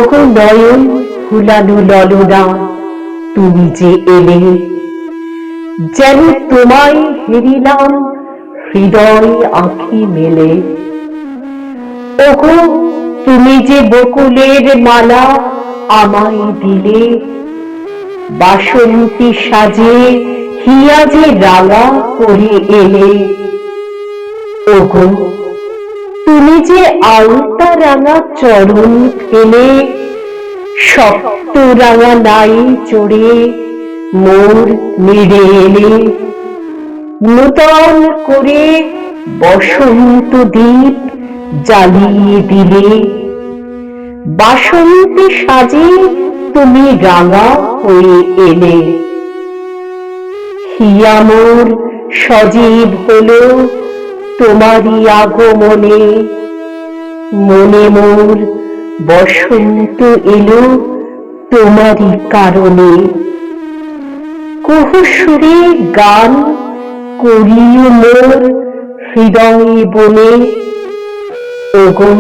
ওগো নয়ন ফুলানো ললনা, তুমি যে এলে, যেন তোমায় হেরিলাম হৃদয় আঁখি মেলে। ওগো তুমি যে বকুলের মালা আমায় দিলে, বাসন্তী সাজে হিয়া যে রাঙা করে এলে। ওগো তুমি যে আলতা রাঙা চরণ ফেলে, শক্ত রাঙা নাই চড়ে মোর নিড়ে এলে। নূতন করে বসন্ত দ্বীপ জ্বালিয়ে দিলে, বাসন্তী সাজে তুমি রাঙা হয়ে এলে। হিয়া মোর সজীব হলো তোমারই আগমনে, মনে মোর বসন্ত এলো তোমারই কারণে। কুহু সুরে গান করিও মোর হৃদয় বনে, ওগো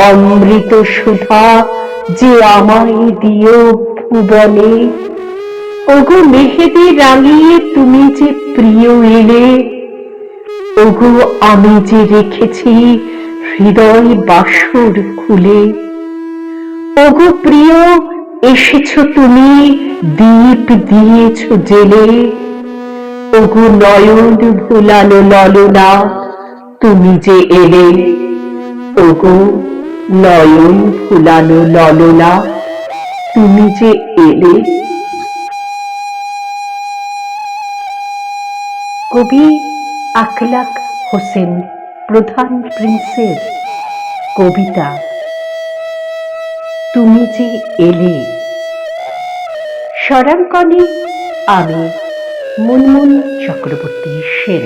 অমৃত সুধা যে আমায় দিও ভুবনে। ওগো মেহেদি রাঙিয়ে তুমি যে প্রিয় এলে, ওগো আমি যে রেখেছি হৃদয় বাসর খুলে। ওগো প্রিয় এসেছ তুমি দীপ দিয়েছ জেলে, ওগো নয়ন ভুলানো ললনা তুমি যে এলে। ওগো নয়ন ভুলানো ললনা তুমি যে এলে। কবি আখলাক হোসেন প্রধান প্রিন্সের কবিতা তুমি যে এলে। স্বরাঙ্কনে আমি মুনমুন চক্রবর্তী সেন।